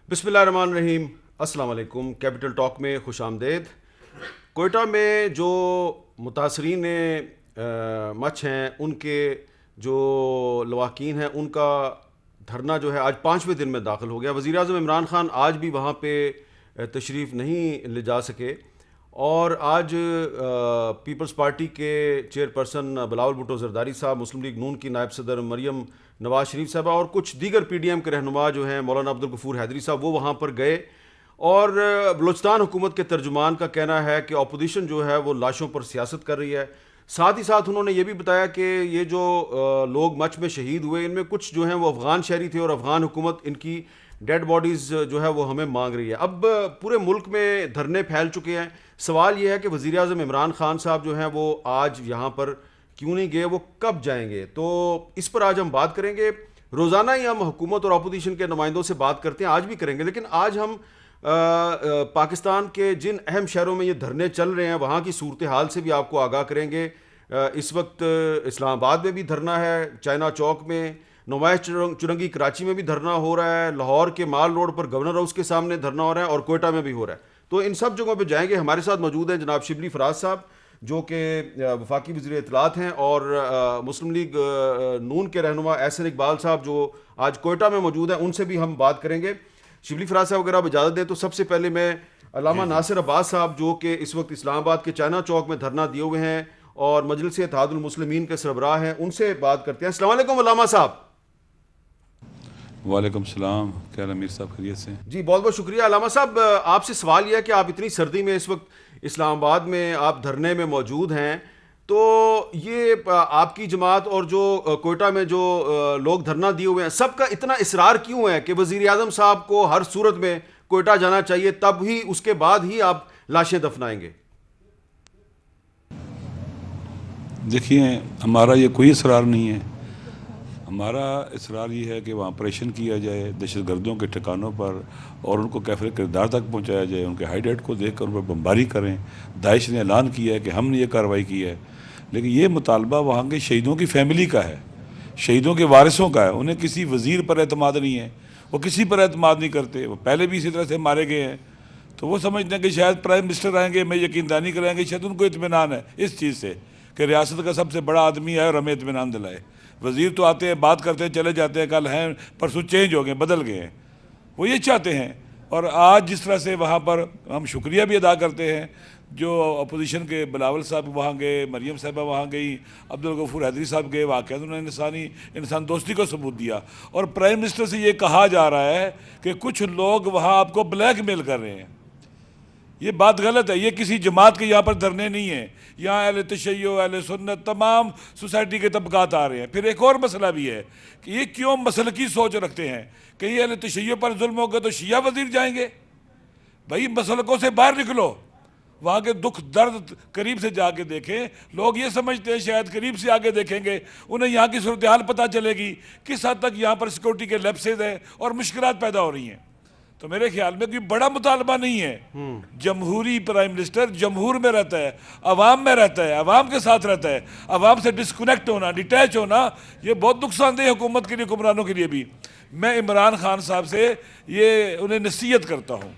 بسم اللہ الرحمن الرحیم. السلام علیکم. کیپٹل ٹاک میں خوش آمدید. کوئٹہ میں جو متاثرین مچھ ہیں ان کے جو لواحقین ہیں ان کا دھرنا جو ہے آج 5ویں دن میں داخل ہو گیا. وزیر اعظم عمران خان آج بھی وہاں پہ تشریف نہیں لے جا سکے اور آج پیپلز پارٹی کے چیئرپرسن بلاول بھٹو زرداری صاحب، مسلم لیگ نون کی نائب صدر مریم نواز شریف صاحبہ اور کچھ دیگر پی ڈی ایم کے رہنما جو ہیں مولانا عبدالغفور حیدری صاحب وہ وہاں پر گئے. اور بلوچستان حکومت کے ترجمان کا کہنا ہے کہ اپوزیشن جو ہے وہ لاشوں پر سیاست کر رہی ہے. ساتھ ہی ساتھ انہوں نے یہ بھی بتایا کہ یہ جو لوگ مچھ میں شہید ہوئے ان میں کچھ جو ہیں وہ افغان شہری تھے اور افغان حکومت ان کی ڈیڈ باڈیز جو ہے وہ ہمیں مانگ رہی ہے. اب پورے ملک میں دھرنے پھیل چکے ہیں. سوال یہ ہے کہ وزیر اعظم عمران خان صاحب جو ہیں وہ آج یہاں پر کیوں نہیں گئے، وہ کب جائیں گے؟ تو اس پر آج ہم بات کریں گے. روزانہ ہی ہم حکومت اور اپوزیشن کے نمائندوں سے بات کرتے ہیں، آج بھی کریں گے، لیکن آج ہم پاکستان کے جن اہم شہروں میں یہ دھرنے چل رہے ہیں وہاں کی صورتحال سے بھی آپ کو آگاہ کریں گے. اس وقت اسلام آباد میں بھی دھرنا ہے، چائنا چوک میں، نمائش چرنگی کراچی میں بھی دھرنا ہو رہا ہے، لاہور کے مال روڈ پر گورنر ہاؤس کے سامنے دھرنا ہو رہا ہے اور کوئٹہ میں بھی ہو رہا ہے. تو ان سب جگہوں پہ جائیں گے. ہمارے ساتھ موجود ہیں جناب شبلی فراز صاحب جو کہ وفاقی وزیر اطلاعات ہیں، اور مسلم لیگ نون کے رہنما احسن اقبال صاحب جو آج کوئٹہ میں موجود ہیں، ان سے بھی ہم بات کریں گے. شبلی فراز صاحب اگر آپ اجازت دیں تو سب سے پہلے میں علامہ ناصر عباس صاحب جو کہ اس وقت اسلام آباد کے چائنا چوک میں دھرنا دیے ہوئے ہیں اور مجلس اتحاد المسلمین کے سربراہ ہیں، ان سے بات کرتے ہیں. السلام علیکم علامہ صاحب. وعلیکم السلام. کیا امیر صاحب خیریت سے؟ جی بہت بہت شکریہ. علامہ صاحب آپ سے سوال یہ ہے کہ آپ اتنی سردی میں اس وقت اسلام آباد میں آپ دھرنے میں موجود ہیں، تو یہ آپ کی جماعت اور جو کوئٹہ میں جو لوگ دھرنا دیے ہوئے ہیں سب کا اتنا اصرار کیوں ہے کہ وزیر اعظم صاحب کو ہر صورت میں کوئٹہ جانا چاہیے، تب ہی اس کے بعد ہی آپ لاشیں دفنائیں گے؟ دیکھیے، ہمارا یہ کوئی اصرار نہیں ہے. ہمارا اصرار یہ ہے کہ وہاں آپریشن کیا جائے دہشت گردوں کے ٹھکانوں پر اور ان کو کیفر کردار تک پہنچایا جائے، ان کے ہائی ڈیٹ کو دیکھ کر ان پر بمباری کریں. داعش نے اعلان کیا ہے کہ ہم نے یہ کارروائی کی ہے، لیکن یہ مطالبہ وہاں کے شہیدوں کی فیملی کا ہے، شہیدوں کے وارثوں کا ہے. انہیں کسی وزیر پر اعتماد نہیں ہے، وہ کسی پر اعتماد نہیں کرتے. وہ پہلے بھی اسی طرح سے مارے گئے ہیں، تو وہ سمجھتے ہیں کہ شاید پرائم منسٹر آئیں گے، میں یقین دہانی کرائیں گے، شاید ان کو اطمینان ہے اس چیز سے کہ ریاست کا سب سے بڑا آدمی ہے اور ہمیں اطمینان دلائے. وزیر تو آتے ہیں، بات کرتے ہیں، چلے جاتے ہیں، کل ہیں پرسوں چینج ہو گئے، بدل گئے ہیں. وہ یہ چاہتے ہیں. اور آج جس طرح سے وہاں پر ہم شکریہ بھی ادا کرتے ہیں، جو اپوزیشن کے بلاول صاحب وہاں گئے، مریم صاحبہ وہاں گئی، عبدالغفور حیدری صاحب گئے، واقعات انہوں نے انسان دوستی کو ثبوت دیا. اور پرائم منسٹر سے یہ کہا جا رہا ہے کہ کچھ لوگ وہاں آپ کو بلیک میل کر رہے ہیں. یہ بات غلط ہے. یہ کسی جماعت کے یہاں پر دھرنے نہیں ہیں. یہاں اہل تشیع، اہل سنت، تمام سوسائٹی کے طبقات آ رہے ہیں. پھر ایک اور مسئلہ بھی ہے کہ یہ کیوں مسلکی سوچ رکھتے ہیں کہ یہ اہل تشیع پر ظلم ہوگا تو شیعہ وزیر جائیں گے. بھائی مسلکوں سے باہر نکلو، وہاں کے دکھ درد قریب سے جا کے دیکھیں. لوگ یہ سمجھتے ہیں شاید قریب سے آگے دیکھیں گے انہیں یہاں کی صورتحال پتہ چلے گی، کس حد تک یہاں پر سیکورٹی کے لیپسز ہیں اور مشکلات پیدا ہو رہی ہیں. تو میرے خیال میں کوئی بڑا مطالبہ نہیں ہے. جمہوری پرائم منسٹر جمہور میں رہتا ہے، عوام میں رہتا ہے، عوام کے ساتھ رہتا ہے. عوام سے ڈسکنیکٹ ہونا، ڈیٹیچ ہونا، یہ بہت نقصان دہ حکومت کے لیے، حکمرانوں کے لیے بھی. میں عمران خان صاحب سے یہ انہیں نصیحت کرتا ہوں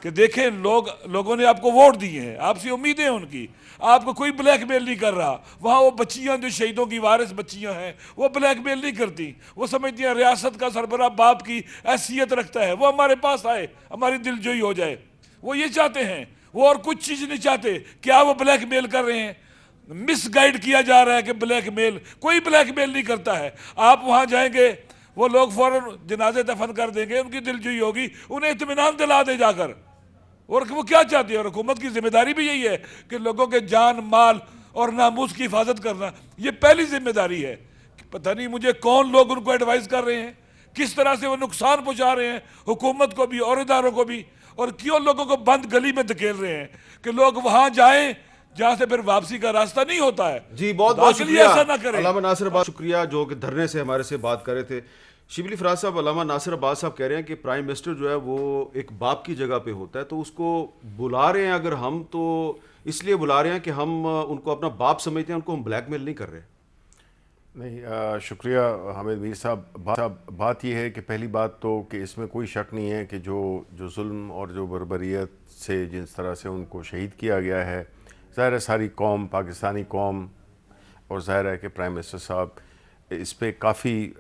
کہ دیکھیں لوگوں نے آپ کو ووٹ دیے ہیں، آپ سے امیدیں ہیں ان کی. آپ کو کوئی بلیک میل نہیں کر رہا. وہاں وہ بچیاں جو شہیدوں کی وارث بچیاں ہیں وہ بلیک میل نہیں کرتی. وہ سمجھتی ہیں ریاست کا سربراہ باپ کی حیثیت رکھتا ہے، وہ ہمارے پاس آئے، ہماری دل جوئی ہو جائے. وہ یہ چاہتے ہیں، وہ اور کچھ چیز نہیں چاہتے. کیا وہ بلیک میل کر رہے ہیں؟ مس گائیڈ کیا جا رہا ہے کہ بلیک میل. کوئی بلیک میل نہیں کرتا ہے. آپ وہاں جائیں گے، وہ لوگ فوراً جنازے دفن کر دیں گے، ان کی دل جوئی ہوگی، انہیں اطمینان دلا دے جا کر. اور وہ کیا چاہتی ہے؟ اور حکومت کی ذمہ داری بھی یہی ہے کہ لوگوں کے جان، مال اور ناموس کی حفاظت کرنا، یہ پہلی ذمہ داری ہے. پتہ نہیں مجھے کون لوگ ان کو ایڈوائز کر رہے ہیں، کس طرح سے وہ نقصان پہنچا رہے ہیں حکومت کو بھی اور اداروں کو بھی، اور کیوں لوگوں کو بند گلی میں دھکیل رہے ہیں کہ لوگ وہاں جائیں جہاں سے پھر واپسی کا راستہ نہیں ہوتا ہے. جی بہت بہت شکریہ ایسا نہ کریں. علامہ ناصر عباس، شکریہ جو کہ دھرنے سے ہمارے سے بات کر رہے تھے. شبلی فراز صاحب، علامہ ناصر عباس صاحب کہہ رہے ہیں کہ پرائم منسٹر جو ہے وہ ایک باپ کی جگہ پہ ہوتا ہے، تو اس کو بلا رہے ہیں اگر ہم، تو اس لیے بلا رہے ہیں کہ ہم ان کو اپنا باپ سمجھتے ہیں، ان کو ہم بلیک میل نہیں کر رہے. نہیں شکریہ حامد میر صاحب. بات یہ ہے کہ پہلی بات تو کہ اس میں کوئی شک نہیں ہے کہ جو ظلم اور جو بربریت سے جس طرح سے ان کو شہید کیا گیا ہے، ظاہر ہے ساری قوم، پاکستانی قوم، اور ظاہر ہے کہ پرائم منسٹر صاحب اس پہ کافی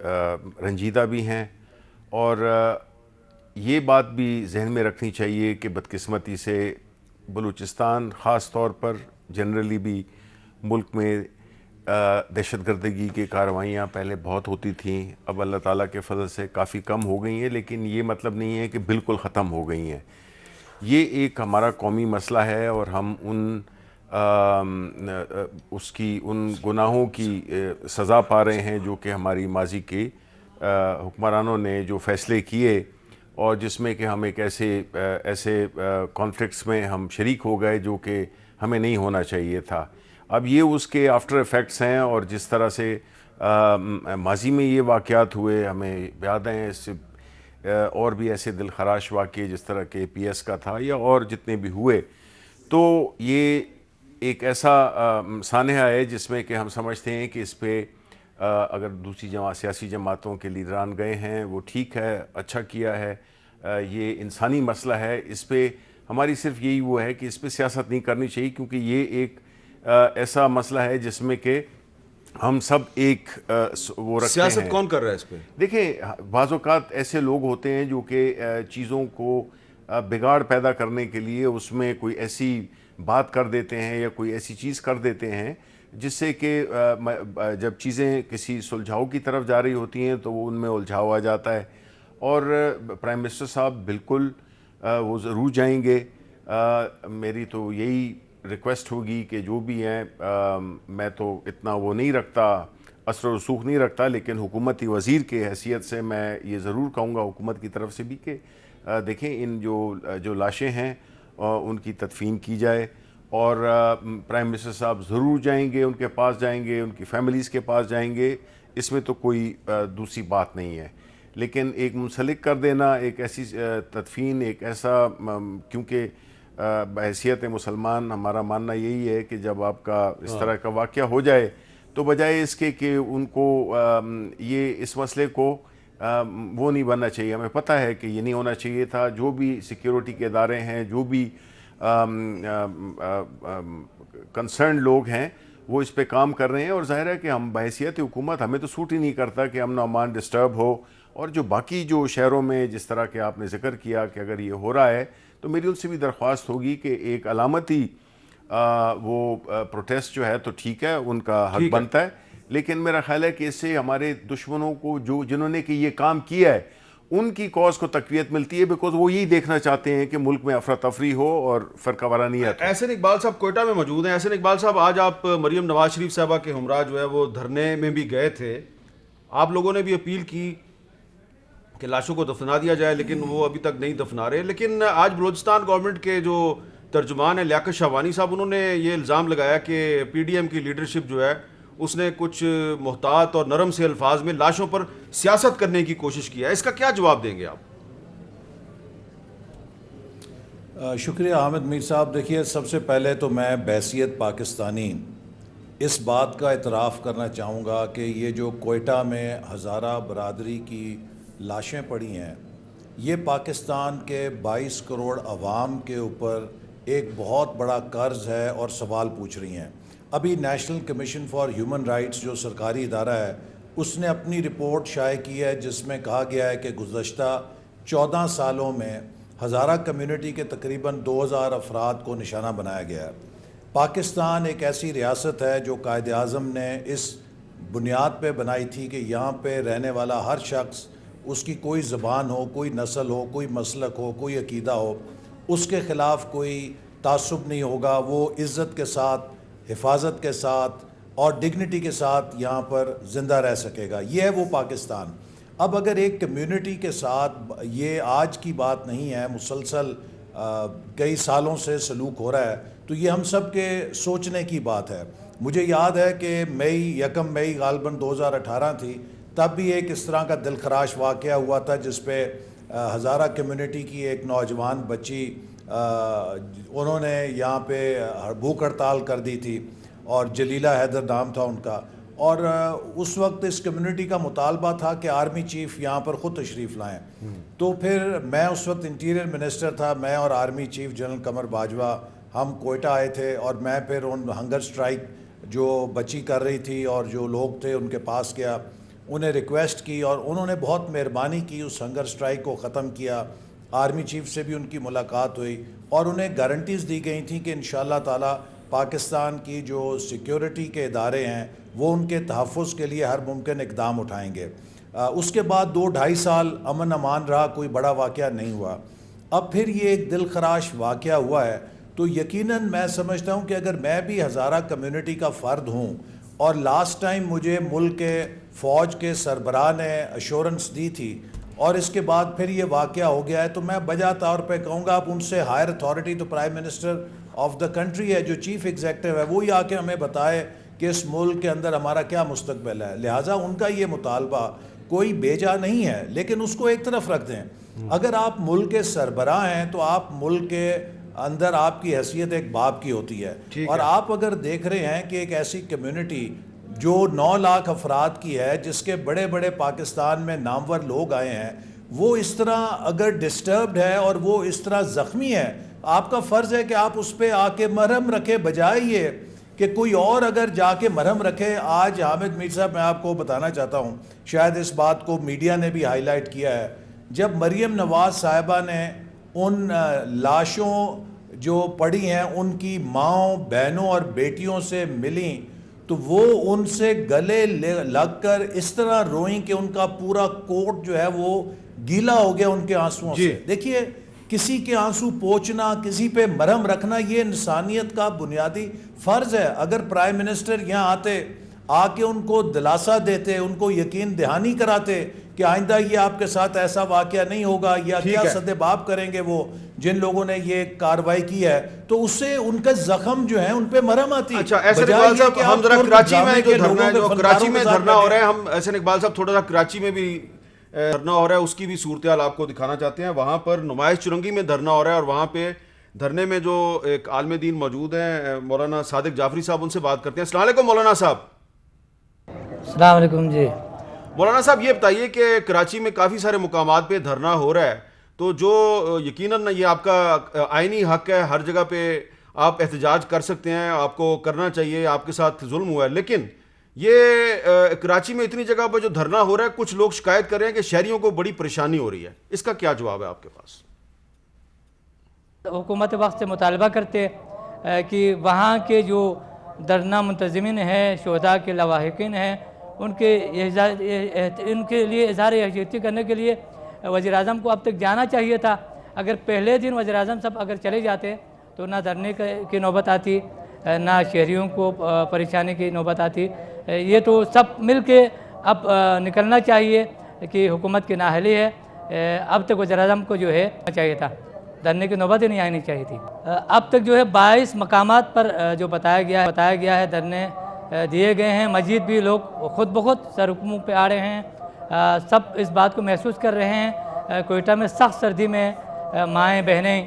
رنجیدہ بھی ہیں. اور یہ بات بھی ذہن میں رکھنی چاہیے کہ بدقسمتی سے بلوچستان خاص طور پر جنرلی بھی ملک میں دہشت گردگی کی کارروائیاں پہلے بہت ہوتی تھیں، اب اللہ تعالیٰ کے فضل سے کافی کم ہو گئی ہیں، لیکن یہ مطلب نہیں ہے کہ بالکل ختم ہو گئی ہیں. یہ ایک ہمارا قومی مسئلہ ہے اور ہم ان گناہوں کی سزا پا رہے ہیں جو کہ ہماری ماضی کے حکمرانوں نے جو فیصلے کیے، اور جس میں کہ ہم ایک ایسے کانفلکٹس میں ہم شریک ہو گئے جو کہ ہمیں نہیں ہونا چاہیے تھا. اب یہ اس کے آفٹر ایفیکٹس ہیں، اور جس طرح سے ماضی میں یہ واقعات ہوئے ہمیں یاد ہیں، اس سے اور بھی ایسے دل خراش واقعے جس طرح کے پی ایس کا تھا یا اور جتنے بھی ہوئے، تو یہ ایک ایسا سانحہ ہے جس میں کہ ہم سمجھتے ہیں کہ اس پہ اگر دوسری سیاسی جماعتوں کے لیڈران گئے ہیں وہ ٹھیک ہے، اچھا کیا ہے. یہ انسانی مسئلہ ہے، اس پہ ہماری صرف یہی وہ ہے کہ اس پہ سیاست نہیں کرنی چاہیے، کیونکہ یہ ایک ایسا مسئلہ ہے جس میں کہ ہم سب ایک وہ رکھتے ہیں. سیاست کون کر رہا ہے اس پہ؟ دیکھیں بعض اوقات ایسے لوگ ہوتے ہیں جو کہ چیزوں کو بگاڑ پیدا کرنے کے لیے اس میں کوئی ایسی بات کر دیتے ہیں یا کوئی ایسی چیز کر دیتے ہیں جس سے کہ جب چیزیں کسی سلجھاؤ کی طرف جا رہی ہوتی ہیں تو وہ ان میں الجھاؤ آ جاتا ہے. اور پرائم منسٹر صاحب بالکل وہ ضرور جائیں گے. میری تو یہی ریکویسٹ ہوگی کہ جو بھی ہیں، میں تو اتنا وہ نہیں رکھتا، اثر و رسوخ نہیں رکھتا، لیکن حکومتی وزیر کے حیثیت سے میں یہ ضرور کہوں گا حکومت کی طرف سے بھی کہ دیکھیں ان جو لاشیں ہیں ان کی تدفین کی جائے. اور پرائم منسٹر صاحب ضرور جائیں گے، ان کے پاس جائیں گے، ان کی فیملیز کے پاس جائیں گے، اس میں تو کوئی دوسری بات نہیں ہے. لیکن ایک منسلک کر دینا، ایک ایسی تدفین، ایک ایسا، کیونکہ بحیثیت مسلمان ہمارا ماننا یہی ہے کہ جب آپ کا اس طرح کا واقعہ ہو جائے تو بجائے اس کے کہ ان کو یہ اس مسئلے کو وہ نہیں بننا چاہیے. ہمیں پتہ ہے کہ یہ نہیں ہونا چاہیے تھا. جو بھی سیکیورٹی کے ادارے ہیں، جو بھی کنسرن لوگ ہیں، وہ اس پہ کام کر رہے ہیں. اور ظاہر ہے کہ ہم بحیثیت حکومت ہمیں تو سوٹ ہی نہیں کرتا کہ امن و امان ڈسٹرب ہو. اور جو باقی جو شہروں میں جس طرح کہ آپ نے ذکر کیا کہ اگر یہ ہو رہا ہے تو میری ان سے بھی درخواست ہوگی کہ ایک علامتی وہ پروٹیسٹ جو ہے تو ٹھیک ہے، ان کا حق بنتا ہے، لیکن میرا خیال ہے کہ اس سے ہمارے دشمنوں کو جنہوں نے کہ یہ کام کیا ہے ان کی کاز کو تقویت ملتی ہے، بیکاز وہ یہی دیکھنا چاہتے ہیں کہ ملک میں افراتفری ہو اور فرقہ وارانیت ہو. احسن اقبال صاحب کوئٹہ میں موجود ہیں. احسن اقبال صاحب، آج آپ مریم نواز شریف صاحبہ کے ہمراہ جو ہے وہ دھرنے میں بھی گئے تھے. آپ لوگوں نے بھی اپیل کی کہ لاشوں کو دفنا دیا جائے، لیکن وہ ابھی تک نہیں دفنا رہے. لیکن آج بلوچستان گورنمنٹ کے جو ترجمان ہیں لیاقت شاہوانی صاحب، انہوں نے یہ الزام لگایا کہ پی ڈی ایم کی لیڈرشپ جو ہے اس نے کچھ محتاط اور نرم سے الفاظ میں لاشوں پر سیاست کرنے کی کوشش کی ہے. اس کا کیا جواب دیں گے آپ؟ شکریہ حامد میر صاحب. دیکھیے، سب سے پہلے تو میں بحیثیت پاکستانی اس بات کا اعتراف کرنا چاہوں گا کہ یہ جو کوئٹہ میں ہزارہ برادری کی لاشیں پڑی ہیں، یہ پاکستان کے 22 کروڑ عوام کے اوپر ایک بہت بڑا قرض ہے اور سوال پوچھ رہی ہیں. ابھی national commission for human rights جو سرکاری ادارہ ہے، اس نے اپنی رپورٹ شائع کی ہے جس میں کہا گیا ہے کہ گزشتہ 14 سالوں میں ہزارہ کمیونٹی کے تقریباً 2000 افراد کو نشانہ بنایا گیا ہے. پاکستان ایک ایسی ریاست ہے جو قائد اعظم نے اس بنیاد پہ بنائی تھی کہ یہاں پہ رہنے والا ہر شخص، اس کی کوئی زبان ہو، کوئی نسل ہو، کوئی مسلک ہو، کوئی عقیدہ ہو، اس کے خلاف کوئی تعصب نہیں ہوگا. وہ عزت کے ساتھ، حفاظت کے ساتھ اور ڈگنیٹی کے ساتھ یہاں پر زندہ رہ سکے گا. یہ ہے وہ پاکستان. اب اگر ایک کمیونٹی کے ساتھ، یہ آج کی بات نہیں ہے، مسلسل کئی سالوں سے سلوک ہو رہا ہے، تو یہ ہم سب کے سوچنے کی بات ہے. مجھے یاد ہے کہ 1 مئی غالباً 2018 تھی، تب بھی ایک اس طرح کا دل خراش واقعہ ہوا تھا جس پہ ہزارہ کمیونٹی کی ایک نوجوان بچی، انہوں نے یہاں پہ بھوک ہڑتال کر دی تھی، اور جلیلہ حیدر نام تھا ان کا. اور اس وقت اس کمیونٹی کا مطالبہ تھا کہ آرمی چیف یہاں پر خود تشریف لائیں. تو پھر میں اس وقت انٹیریئر منسٹر تھا, میں اور army chief general Qamar Bajwa ہم کوئٹہ آئے تھے, اور میں پھر ان ہنگر سٹرائک جو بچی کر رہی تھی اور جو لوگ تھے ان کے پاس گیا, انہیں ریکویسٹ کی, اور انہوں نے بہت مہربانی کی, اس ہنگر سٹرائک کو ختم کیا. آرمی چیف سے بھی ان کی ملاقات ہوئی اور انہیں گارنٹیز دی گئی تھیں کہ انشاءاللہ تعالی پاکستان کی جو سیکیورٹی کے ادارے ہیں وہ ان کے تحفظ کے لیے ہر ممکن اقدام اٹھائیں گے. اس کے بعد 2-2.5 سال امن امان رہا, کوئی بڑا واقعہ نہیں ہوا. اب پھر یہ ایک دل خراش واقعہ ہوا ہے, تو یقیناً میں سمجھتا ہوں کہ اگر میں بھی ہزارہ کمیونٹی کا فرد ہوں اور لاسٹ ٹائم مجھے ملک کے فوج کے سربراہ نے ایشورنس دی تھی اور اس کے بعد پھر یہ واقعہ ہو گیا ہے, تو میں بجا طور پہ کہوں گا آپ ان سے ہائر اتھارٹی تو prime minister of the country ہے, جو چیف ایگزیکٹو ہے, وہی آ کے ہمیں بتائے کہ اس ملک کے اندر ہمارا کیا مستقبل ہے. لہٰذا ان کا یہ مطالبہ کوئی بیجا نہیں ہے, لیکن اس کو ایک طرف رکھ دیں. اگر آپ ملک کے سربراہ ہیں تو آپ ملک کے اندر آپ کی حیثیت ایک باپ کی ہوتی ہے, اور آپ اگر دیکھ رہے ہیں کہ ایک ایسی کمیونٹی جو 9 لاکھ افراد کی ہے, جس کے بڑے بڑے پاکستان میں نامور لوگ آئے ہیں, وہ اس طرح اگر ڈسٹربڈ ہے اور وہ اس طرح زخمی ہے, آپ کا فرض ہے کہ آپ اس پہ آ کے مرہم رکھے, بجائے یہ کہ کوئی اور اگر جا کے مرہم رکھے. آج حامد میر صاحب, میں آپ کو بتانا چاہتا ہوں, شاید اس بات کو میڈیا نے بھی ہائی لائٹ کیا ہے, جب مریم نواز صاحبہ نے ان لاشوں جو پڑی ہیں ان کی ماؤں, بہنوں اور بیٹیوں سے ملیں, تو وہ ان سے گلے لگ کر اس طرح روئیں کہ ان کا پورا کوٹ جو ہے وہ گیلا ہو گیا ان کے آنسوؤں سے. دیکھیے, کسی کے آنسو پوچھنا, کسی پہ مرہم رکھنا, یہ انسانیت کا بنیادی فرض ہے. اگر پرائم منسٹر یہاں آتے, آ کے ان کو دلاسا دیتے, ان کو یقین دہانی کراتے کہ آئندہ یہ آپ کے ساتھ ایسا واقعہ نہیں ہوگا, یا کیا سدباب کریں گے وہ جن لوگوں نے یہ کاروائی کی ہے, تو اس سے ان کا زخم جو ہے ان پہ مرہم آتی. اچھا احسن اقبال صاحب, ہم ذرا کراچی میں جو کراچی میں دھرنا ہو رہا ہے, ہم احسن اقبال صاحب تھوڑا سا کراچی میں بھی دھرنا ہو رہا ہے, اس کی بھی صورتحال آپ کو دکھانا چاہتے ہیں. وہاں پر نمائش چرنگی میں دھرنا ہو رہا ہے, اور وہاں پہ دھرنے میں جو ایک عالم دین موجود ہیں مولانا صادق جعفری صاحب, ان سے بات کرتے ہیں. السلام علیکم مولانا صاحب. السلام علیکم. جی مولانا صاحب, یہ بتائیے کہ کراچی میں کافی سارے مقامات پہ دھرنا ہو رہا ہے, تو جو یقیناً یہ آپ کا آئینی حق ہے, ہر جگہ پہ آپ احتجاج کر سکتے ہیں, آپ کو کرنا چاہیے, آپ کے ساتھ ظلم ہوا ہے, لیکن یہ کراچی میں اتنی جگہ پہ جو دھرنا ہو رہا ہے, کچھ لوگ شکایت کر رہے ہیں کہ شہریوں کو بڑی پریشانی ہو رہی ہے, اس کا کیا جواب ہے آپ کے پاس؟ حکومت وقت سے مطالبہ کرتے کہ وہاں کے جو دھرنا منتظمین ہیں, شہداء کے لواحقین ہیں, ان کے لیے اظہار یکجہتی کرنے کے لیے وزیر اعظم کو اب تک جانا چاہیے تھا. اگر پہلے دن وزیر اعظم صاحب اگر چلے جاتے تو نہ دھرنے کی نوبت آتی, نہ شہریوں کو پریشانی کی نوبت آتی. یہ تو سب مل کے اب نکلنا چاہیے کہ حکومت کی نااہلی ہے. اب تک وزیر اعظم کو جو ہے چاہیے تھا, دھرنے کی نوبت ہی نہیں آنی چاہیے تھی. اب تک جو ہے 22 مقامات پر جو بتایا گیا ہے دھرنے دیے گئے ہیں. مزید بھی لوگ خود بخود سڑکوں پہ آ رہے ہیں, سب اس بات کو محسوس کر رہے ہیں. کوئٹہ میں سخت سردی میں مائیں بہنیں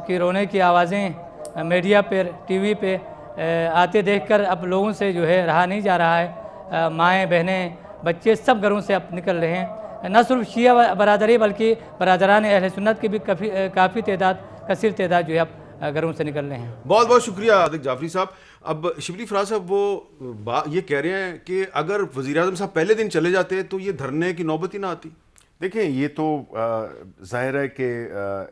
کی رونے کی آوازیں میڈیا پہ, ٹی وی پہ آتے دیکھ کر اب لوگوں سے جو ہے رہا نہیں جا رہا ہے. مائیں بہنیں بچے سب گھروں سے اب نکل رہے ہیں. نہ صرف شیعہ برادری بلکہ برادران اہل سنت کی بھی کافی کثیر تعداد جو ہے اب گھروں سے نکل رہے ہیں. بہت بہت شکریہ صادق جعفری صاحب. اب شبلی فراز صاحب وہ یہ کہہ رہے ہیں کہ اگر وزیر اعظم صاحب پہلے دن چلے جاتے تو یہ دھرنے کی نوبت ہی نہ آتی. دیکھیں, یہ تو ظاہر ہے کہ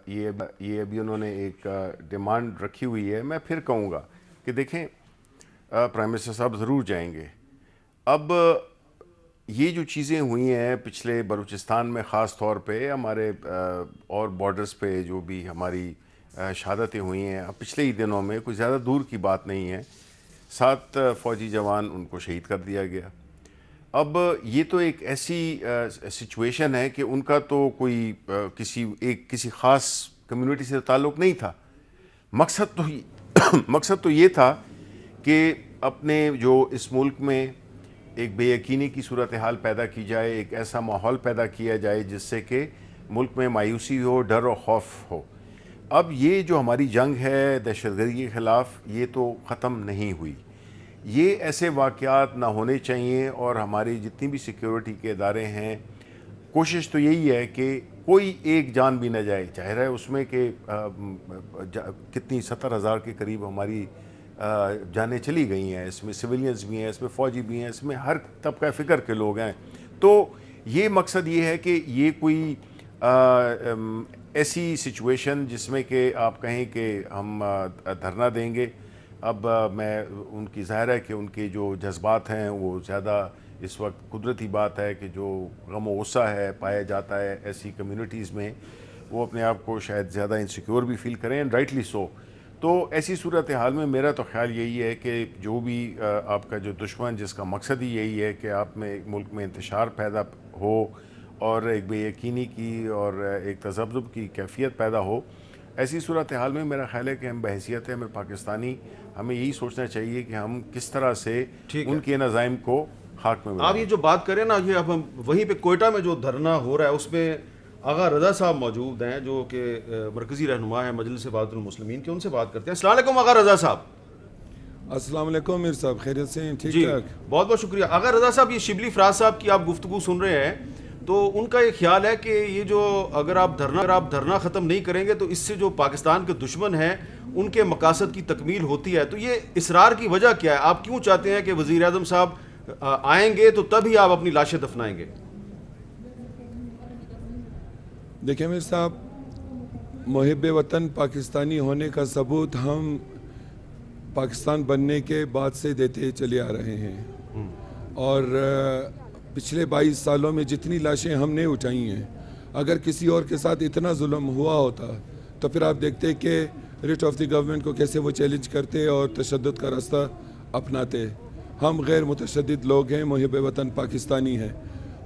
یہ ابھی انہوں نے ایک ڈیمانڈ رکھی ہوئی ہے. میں پھر کہوں گا کہ دیکھیں, پرائم منسٹر صاحب ضرور جائیں گے. اب یہ جو چیزیں ہوئی ہیں پچھلے بلوچستان میں خاص طور پہ, ہمارے اور بارڈرز پہ جو بھی ہماری شہادتیں ہوئی ہیں پچھلے ہی دنوں میں, کوئی زیادہ دور کی بات نہیں ہے, 7 فوجی جوان ان کو شہید کر دیا گیا. اب یہ تو ایک ایسی سچویشن ہے کہ ان کا تو کوئی کسی خاص کمیونٹی سے تعلق نہیں تھا. مقصد تو یہ تھا کہ اپنے جو اس ملک میں ایک بے یقینی کی صورتحال پیدا کی جائے, ایک ایسا ماحول پیدا کیا جائے جس سے کہ ملک میں مایوسی ہو, ڈر و خوف ہو. اب یہ جو ہماری جنگ ہے دہشت گردی کے خلاف, یہ تو ختم نہیں ہوئی. یہ ایسے واقعات نہ ہونے چاہیے، اور ہماری جتنی بھی سیکیورٹی کے ادارے ہیں کوشش تو یہی ہے کہ کوئی ایک جان بھی نہ جائے. ظاہر ہے اس میں کہ کتنی 70,000 کے قریب ہماری جانیں چلی گئی ہیں، اس میں سویلینز بھی ہیں، اس میں فوجی بھی ہیں، اس میں ہر طبقہ فکر کے لوگ ہیں. تو یہ مقصد یہ ہے کہ یہ کوئی ایسی سچویشن جس میں کہ آپ کہیں کہ ہم دھرنا دیں گے. اب میں ان کی ظاہر ہے کہ ان کے جو جذبات ہیں وہ زیادہ اس وقت قدرتی بات ہے کہ جو غم و غصہ ہے پایا جاتا ہے ایسی کمیونٹیز میں، وہ اپنے آپ کو شاید زیادہ انسیکیور بھی فیل کریں، اینڈ رائٹلی سو. تو ایسی صورتحال میں میرا تو خیال یہی ہے کہ جو بھی آپ کا جو دشمن جس کا مقصد ہی یہی ہے کہ آپ میں ملک میں انتشار پیدا ہو اور ایک بے یقینی کی اور ایک تذبذب کی کیفیت پیدا ہو، ایسی صورتحال میں میرا خیال ہے کہ ہم بحیثیت ہمیں پاکستانی ہمیں یہی سوچنا چاہیے کہ ہم کس طرح سے ان کے نظائم کو خاک میں آپ یہ جو بات کریں نا، یہ اب ہم وہیں پہ کوئٹہ میں جو دھرنا ہو رہا ہے اس میں آغا رضا صاحب موجود ہیں جو کہ مرکزی رہنما ہیں مجلس وحدت المسلمین کے. ان سے بات کرتے ہیں. السلام علیکم آغا رضا صاحب. السلام علیکم میر صاحب، خیریت سے ہیں؟ ٹھیک جی ٹھاک. بہت بہت شکریہ. آغا رضا صاحب، یہ شبلی فراز صاحب کی آپ گفتگو سن رہے ہیں تو ان کا یہ خیال ہے کہ یہ جو اگر آپ دھرنا ختم نہیں کریں گے تو اس سے جو پاکستان کے دشمن ہیں ان کے مقاصد کی تکمیل ہوتی ہے. تو یہ اصرار کی وجہ کیا ہے؟ آپ کیوں چاہتے ہیں کہ وزیر اعظم صاحب آئیں گے تو تبھی آپ اپنی لاشیں دفنائیں گے؟ دیکھیں میر صاحب، محب وطن پاکستانی ہونے کا ثبوت ہم پاکستان بننے کے بعد سے دیتے چلے آ رہے ہیں، اور پچھلے 22 سالوں میں جتنی لاشیں ہم نے اٹھائی ہیں، اگر کسی اور کے ساتھ اتنا ظلم ہوا ہوتا تو پھر آپ دیکھتے کہ ریٹ آف دی گورنمنٹ کو کیسے وہ چیلنج کرتے اور تشدد کا راستہ اپناتے. ہم غیر متشدد لوگ ہیں، محب وطن پاکستانی ہیں.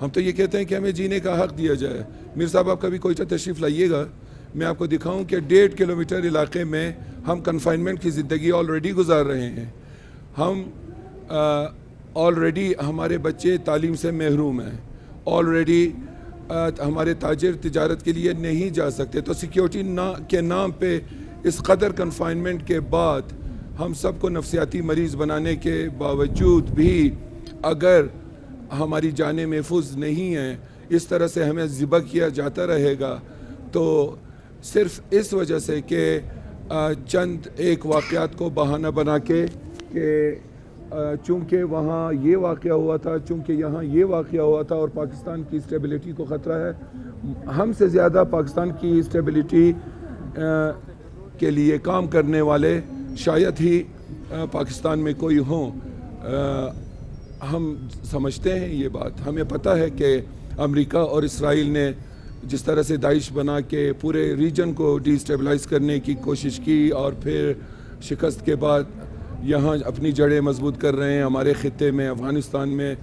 ہم تو یہ کہتے ہیں کہ ہمیں جینے کا حق دیا جائے. میر صاحب، آپ کبھی کوئٹہ تشریف لائیے گا، میں آپ کو دکھاؤں کہ 1.5 کلومیٹر علاقے میں ہم کنفائنمنٹ کی زندگی آلریڈی گزار رہے ہیں. ہم آلریڈی ہمارے بچے تعلیم سے محروم ہیں، آلریڈی ہمارے تاجر تجارت کے لیے نہیں جا سکتے. تو سیکیورٹی کے نام پہ اس قدر کنفائنمنٹ کے بعد ہم سب کو نفسیاتی مریض بنانے کے باوجود بھی اگر ہماری جانیں محفوظ نہیں ہیں، اس طرح سے ہمیں ذبح کیا جاتا رہے گا، تو صرف اس وجہ سے کہ چند ایک واقعات کو بہانہ بنا کے کہ چونکہ وہاں یہ واقعہ ہوا تھا، چونکہ یہاں یہ واقعہ ہوا تھا اور پاکستان کی اسٹیبلٹی کو خطرہ ہے. ہم سے زیادہ پاکستان کی اسٹیبلٹی کے لیے کام کرنے والے شاید ہی پاکستان میں کوئی ہوں. ہم سمجھتے ہیں یہ بات، ہمیں پتہ ہے کہ امریکہ اور اسرائیل نے جس طرح سے داعش بنا کے پورے ریجن کو ڈی اسٹیبلائز کرنے کی کوشش کی اور پھر شکست کے بعد یہاں اپنی جڑیں مضبوط کر رہے ہیں ہمارے خطے میں، افغانستان میں.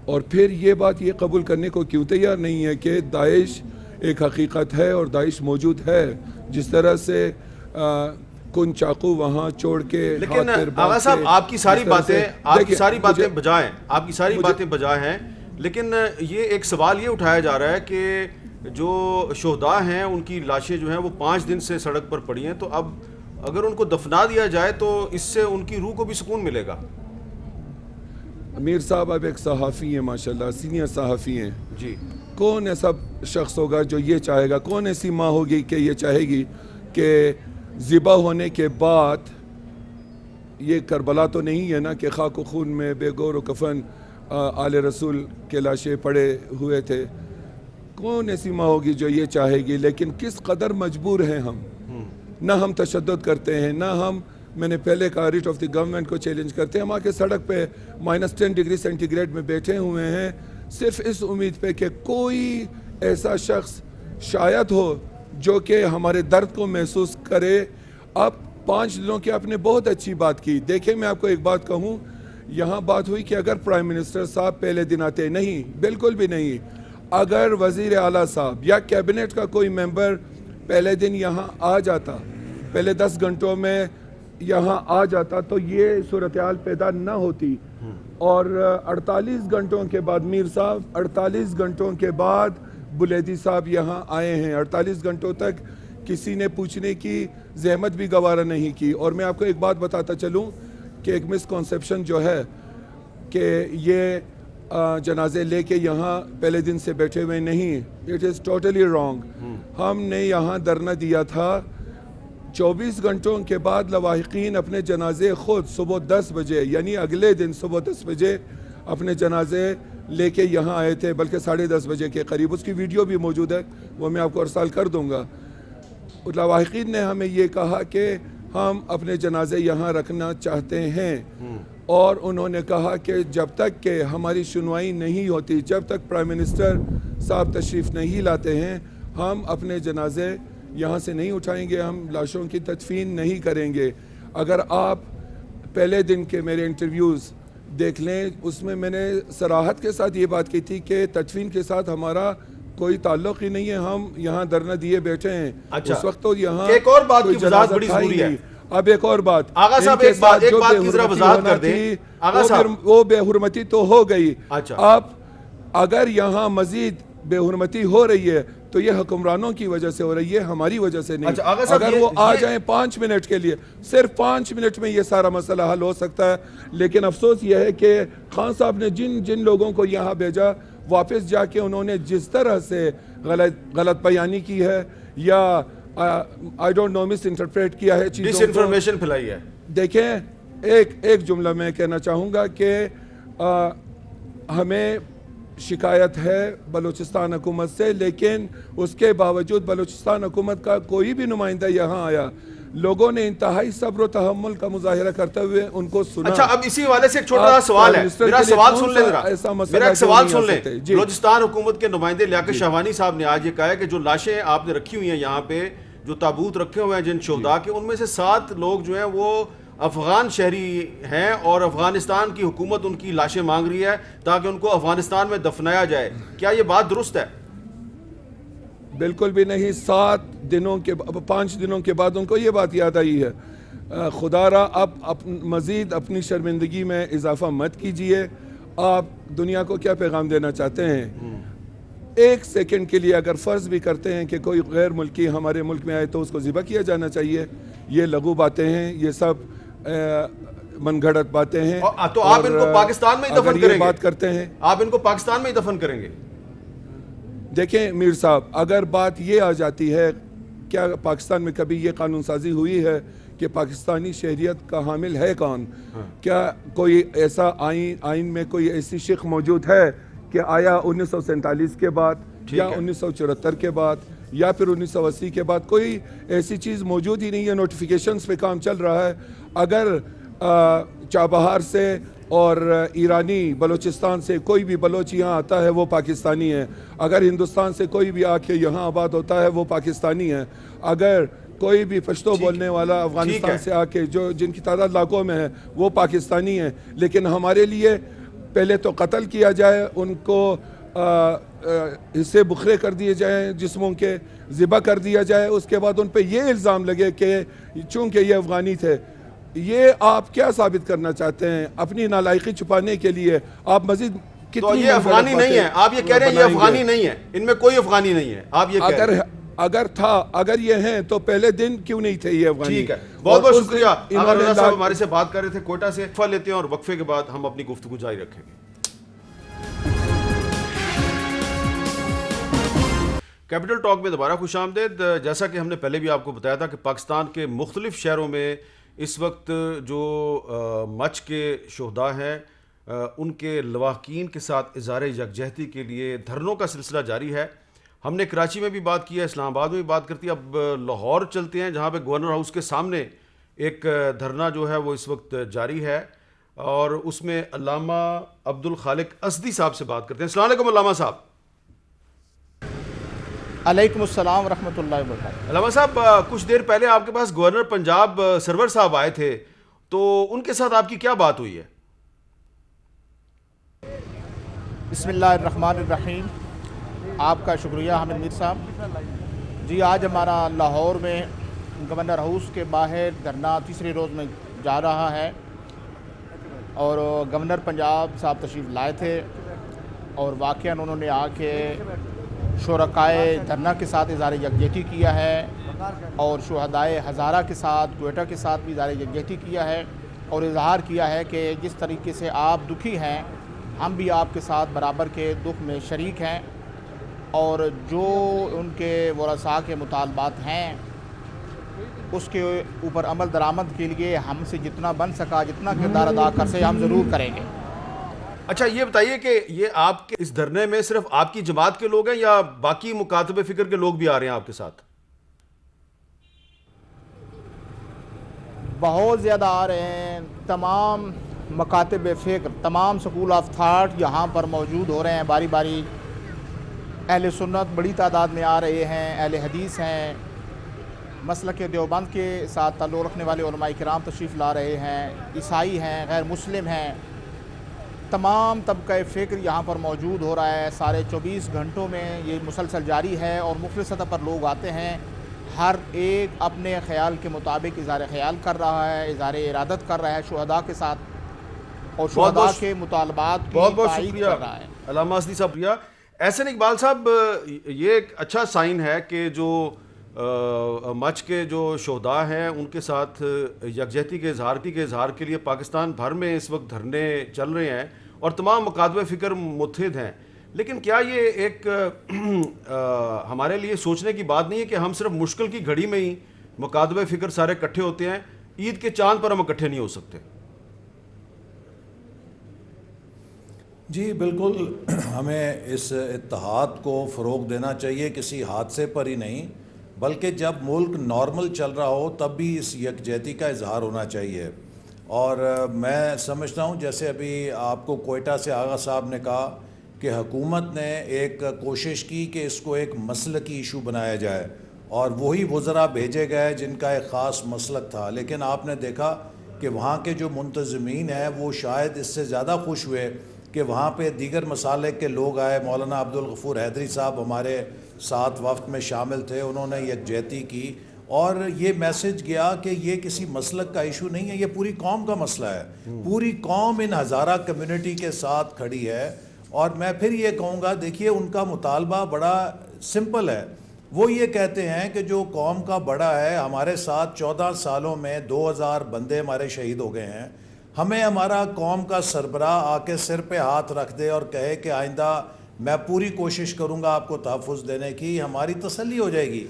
اور پھر یہ بات یہ قبول کرنے کو کیوں تیار نہیں ہے کہ داعش ایک حقیقت ہے اور داعش موجود ہے. جس طرح سے کن چاقو وہاں چھوڑ کے، لیکن آغا صاحب آپ کی ساری باتیں بجا ہیں، لیکن یہ ایک سوال یہ اٹھایا جا رہا ہے کہ جو شہداء ہیں ان کی لاشیں جو ہیں وہ 5 دن سے سڑک پر پڑی ہیں، تو اب اگر ان کو دفنا دیا جائے تو اس سے ان کی روح کو بھی سکون ملے گا. امیر صاحب آپ ایک صحافی ہیں، ماشاءاللہ سینئر صحافی ہیں جی. کون ایسا شخص ہوگا جو یہ چاہے گا، کون ایسی ماں ہوگی کہ یہ چاہے گی کہ ذبح ہونے کے بعد، یہ کربلا تو نہیں ہے نا کہ خاک و خون میں بے گور و کفن آل رسول کے لاشیں پڑے ہوئے تھے، کون ایسی ماں ہوگی جو یہ چاہے گی؟ لیکن کس قدر مجبور ہیں ہم. نہ ہم تشدد کرتے ہیں، نہ ہم، میں نے پہلے کہا، ریٹ آف دی گورنمنٹ کو چیلنج کرتے ہیں. ہم آ کے سڑک پہ -10 ڈگری سینٹی گریڈ میں بیٹھے ہوئے ہیں صرف اس امید پہ کہ کوئی ایسا شخص شاید ہو جو کہ ہمارے درد کو محسوس کرے. اب 5 دنوں کی آپ نے بہت اچھی بات کی. دیکھیں میں آپ کو ایک بات کہوں، یہاں بات ہوئی کہ اگر پرائم منسٹر صاحب پہلے دن آتے، نہیں، بالکل بھی نہیں. اگر وزیر اعلیٰ صاحب یا کیبنٹ کا کوئی ممبر پہلے دن یہاں آ جاتا، پہلے 10 گھنٹوں میں یہاں آ جاتا، تو یہ صورتحال پیدا نہ ہوتی. اور 48 گھنٹوں کے بعد میر صاحب، 48 گھنٹوں کے بعد بلیدی صاحب یہاں آئے ہیں. 48 گھنٹوں تک کسی نے پوچھنے کی زحمت بھی گوارا نہیں کی. اور میں آپ کو ایک بات بتاتا چلوں کہ ایک مسکنسیپشن جو ہے کہ یہ جنازے لے کے یہاں پہلے دن سے بیٹھے ہوئے نہیں. It is totally wrong. ہم نے یہاں دھرنا دیا تھا 24 گھنٹوں کے بعد لواحقین اپنے جنازے خود صبح 10 بجے یعنی اگلے دن صبح 10 بجے اپنے جنازے لے کے یہاں آئے تھے, بلکہ 10:30 بجے کے قریب. اس کی ویڈیو بھی موجود ہے, وہ میں آپ کو ارسال کر دوں گا. لواحقین نے ہمیں یہ کہا کہ ہم اپنے جنازے یہاں رکھنا چاہتے ہیں, اور انہوں نے کہا کہ جب تک کہ ہماری سنوائی نہیں ہوتی, جب تک پرائم منسٹر صاحب تشریف نہیں لاتے ہیں, ہم اپنے جنازے یہاں سے نہیں اٹھائیں گے, ہم لاشوں کی تدفین نہیں کریں گے. اگر آپ پہلے دن کے میرے انٹرویوز دیکھ لیں, اس میں نے صراحت کے ساتھ یہ بات کی تھی کہ تدفین کے ساتھ ہمارا کوئی تعلق ہی نہیں ہے, ہم یہاں دھرنا دیے بیٹھے ہیں. اس وقت تو یہاں ایک اور بات کی وضاحت بڑی ضروری ہے. اب ایک اور بات, آغا صاحب ایک بات کی ذرا وضاحت کر دیں. آغا صاحب وہ بے حرمتی تو ہو گئی. اب اگر یہاں مزید بے حرمتی ہو رہی ہے تو یہ حکمرانوں کی وجہ سے ہو رہی ہے, ہماری وجہ سے نہیں. اگر وہ آ جائیں 5 منٹ کے لیے, صرف 5 منٹ میں یہ سارا مسئلہ حل ہو سکتا ہے. لیکن افسوس یہ ہے کہ خان صاحب نے جن لوگوں کو یہاں بھیجا, واپس جا کے انہوں نے جس طرح سے غلط بیانی کی ہے یا I don't know miss interpret کیا ہے چیزوں کو, ڈس انفارمیشن پھیلائی ہے. دیکھیں ایک جملہ میں کہنا چاہوں گا کہ ہمیں شکایت ہے بلوچستان حکومت سے, لیکن اس کے باوجود بلوچستان حکومت کا کوئی بھی نمائندہ یہاں آیا, لوگوں نے انتہائی صبر و تحمل کا مظاہرہ کرتے ہوئے ان کو سنا. اچھا, اب اسی حوالے سے ایک چھوٹا سا سوال ہے, میرا سوال سن لیں ذرا, میرا ایک سوال سن لیں. بلوچستان حکومت کے نمائندے لیاقت شہوانی صاحب نے آج یہ کہا ہے کہ جو لاشیں آپ نے رکھی ہوئی ہیں یہاں پہ, جو تابوت رکھے ہوئے ہیں جن شہداء کے, ان میں سے 7 لوگ جو ہیں وہ افغان شہری ہیں, اور افغانستان کی حکومت ان کی لاشیں مانگ رہی ہے تاکہ ان کو افغانستان میں دفنایا جائے. کیا یہ بات درست ہے؟ بالکل بھی نہیں. 5 دنوں کے بعد ان کو یہ بات یاد آئی ہے. خدا را اب مزید اپنی شرمندگی میں اضافہ مت کیجئے. آپ دنیا کو کیا پیغام دینا چاہتے ہیں؟ 1 سیکنڈ کے لیے اگر فرض بھی کرتے ہیں کہ کوئی غیر ملکی ہمارے ملک میں آئے تو اس کو ذبح کیا جانا چاہیے. یہ لغو باتیں ہیں, یہ سب من گھڑت باتیں ہیں. تو آپ ان کو پاکستان میں ہی دفن کریں گے؟ بات کرتے ہیں آپ ان کو پاکستان میں ہی دفن کریں گے؟ دیکھیں میر صاحب, اگر بات یہ آ جاتی ہے, کیا پاکستان میں کبھی یہ قانون سازی ہوئی ہے کہ پاکستانی شہریت کا حامل ہے کون؟ کیا کوئی ایسا آئین میں کوئی ایسی شق موجود ہے کہ آیا 1947 کے بعد یا 1974 کے بعد یا پھر 1980 کے بعد کوئی ایسی چیز موجود ہی نہیں ہے. نوٹیفیکیشنز پہ کام چل رہا ہے. اگر چابہار سے اور ایرانی بلوچستان سے کوئی بھی بلوچ یہاں آتا ہے وہ پاکستانی ہے. اگر ہندوستان سے کوئی بھی آ کے یہاں آباد ہوتا ہے وہ پاکستانی ہے. اگر کوئی بھی پشتو بولنے والا افغانستان سے آ کے جن کی تعداد لاکھوں میں ہے وہ پاکستانی ہے. لیکن ہمارے لیے پہلے تو قتل کیا جائے, ان کو حصے بکھرے کر دیے جائیں, جسموں کے ذبح کر دیا جائے, اس کے بعد ان پہ یہ الزام لگے کہ چونکہ یہ افغانی تھے. یہ آپ کیا ثابت کرنا چاہتے ہیں اپنی نالائقی چھپانے کے لیے؟ آپ مزید تو یہ افغانی نہیں ہے, آپ یہ کہہ رہے ہیں یہ افغانی نہیں ہے, ان میں کوئی افغانی نہیں ہے, آپ یہ کہہ رہے ہیں. اگر یہ ہیں تو پہلے دن کیوں نہیں تھے یہ افغانی؟ ٹھیک ہے, بہت بہت شکریہ. آغا رضا صاحب ہمارے سے بات کر رہے تھے کوئٹہ سے. وقفہ لیتے ہیں اور وقفے کے بعد ہم اپنی گفتگو جاری رکھیں گے. کیپٹل ٹاک میں دوبارہ خوش آمدید. جیسا کہ ہم نے پہلے بھی آپ کو بتایا تھا کہ پاکستان کے مختلف شہروں میں اس وقت جو مچھ کے شہداء ہیں ان کے لواحقین کے ساتھ اظہار یکجہتی کے لیے دھرنوں کا سلسلہ جاری ہے. ہم نے کراچی میں بھی بات کی ہے, اسلام آباد میں بھی بات کرتی ہے. اب لاہور چلتے ہیں جہاں پہ گورنر ہاؤس کے سامنے ایک دھرنا جو ہے وہ اس وقت جاری ہے, اور اس میں علامہ عبدالخالق اسدی صاحب سے بات کرتے ہیں. السلام علیکم علامہ صاحب. علیکم السلام ورحمۃ اللہ وبرکاتہ. علامہ صاحب, کچھ دیر پہلے آپ کے پاس گورنر پنجاب سرور صاحب آئے تھے, تو ان کے ساتھ آپ کی کیا بات ہوئی ہے؟ بسم اللہ الرحمن الرحیم. آپ کا شکریہ حامد میر صاحب. جی, آج ہمارا لاہور میں گورنر ہاؤس کے باہر دھرنا تیسرے روز میں جا رہا ہے, اور گورنر پنجاب صاحب تشریف لائے تھے, اور واقعاً انہوں نے آ کے شرکائے دھرنا کے ساتھ اظہار یکجہتی کیا ہے, اور شہدائے ہزارہ کے ساتھ کوئٹہ کے ساتھ بھی اظہار یکجہتی کیا ہے. اور اظہار کیا ہے کہ جس طریقے سے آپ دکھی ہیں ہم بھی آپ کے ساتھ برابر کے دکھ میں شریک ہیں، اور جو ان کے ورثاء کے مطالبات ہیں اس کے اوپر عمل درآمد کے لیے ہم سے جتنا بن سکا، جتنا کردار ادا کر سے ہم ضرور کریں گے۔ اچھا یہ بتائیے کہ یہ آپ کے اس دھرنے میں صرف آپ کی جماعت کے لوگ ہیں یا باقی مکاتب فکر کے لوگ بھی آ رہے ہیں آپ کے ساتھ؟ بہت زیادہ آ رہے ہیں، تمام مکاتب فکر، تمام سکول آف تھاٹ یہاں پر موجود ہو رہے ہیں باری باری۔ اہل سنت بڑی تعداد میں آ رہے ہیں، اہل حدیث ہیں، مسلک دیوبند کے ساتھ تعلق رکھنے والے علماء کرام تشریف لا رہے ہیں، عیسائی ہیں، غیر مسلم ہیں، تمام طبقہ فکر یہاں پر موجود ہو رہا ہے۔ سارے 24 گھنٹوں میں یہ مسلسل جاری ہے اور مختلف سطح پر لوگ آتے ہیں، ہر ایک اپنے خیال کے مطابق اظہار خیال کر رہا ہے، اظہار ارادت کر رہا ہے شہداء کے ساتھ، اور شہداء کے مطالبات کی بہت بہت تائید شکریہ کر رہا ہے۔ علامہ اسدی صاحب۔ احسن اقبال صاحب، یہ ایک اچھا سائن ہے کہ جو مچ کے جو شہداء ہیں ان کے ساتھ یکجہتی کے اظہار کے لیے پاکستان بھر میں اس وقت دھرنے چل رہے ہیں اور تمام مکاتب فکر متحد ہیں، لیکن کیا یہ ایک ہمارے لیے سوچنے کی بات نہیں ہے کہ ہم صرف مشکل کی گھڑی میں ہی مکاتب فکر سارے اکٹھے ہوتے ہیں، عید کے چاند پر ہم اکٹھے نہیں ہو سکتے؟ جی بالکل، ہمیں اس اتحاد کو فروغ دینا چاہیے، کسی حادثے پر ہی نہیں بلکہ جب ملک نارمل چل رہا ہو تب بھی اس یکجہتی کا اظہار ہونا چاہیے۔ اور میں سمجھتا ہوں جیسے ابھی آپ کو کوئٹہ سے آغا صاحب نے کہا کہ حکومت نے ایک کوشش کی کہ اس کو ایک مسلکی ایشو بنایا جائے اور وہی وزراء بھیجے گئے جن کا ایک خاص مسلک تھا، لیکن آپ نے دیکھا کہ وہاں کے جو منتظمین ہیں وہ شاید اس سے زیادہ خوش ہوئے کہ وہاں پہ دیگر مسالک کے لوگ آئے۔ مولانا عبدالغفور حیدری صاحب ہمارے ساتھ وفد میں شامل تھے، انہوں نے یکجہتی کی اور یہ میسج گیا کہ یہ کسی مسلک کا ایشو نہیں ہے، یہ پوری قوم کا مسئلہ ہے، پوری قوم ان ہزارہ کمیونٹی کے ساتھ کھڑی ہے۔ اور میں پھر یہ کہوں گا، دیکھیے ان کا مطالبہ بڑا سمپل ہے، وہ یہ کہتے ہیں کہ جو قوم کا بڑا ہے، ہمارے ساتھ 14 سالوں میں 2000 بندے ہمارے شہید ہو گئے ہیں، ہمیں ہمارا قوم کا سربراہ آ کے سر پہ ہاتھ رکھ دے اور کہے کہ آئندہ میں پوری کوشش کروں گا آپ کو تحفظ دینے کی، ہماری تسلی ہو جائے گی۔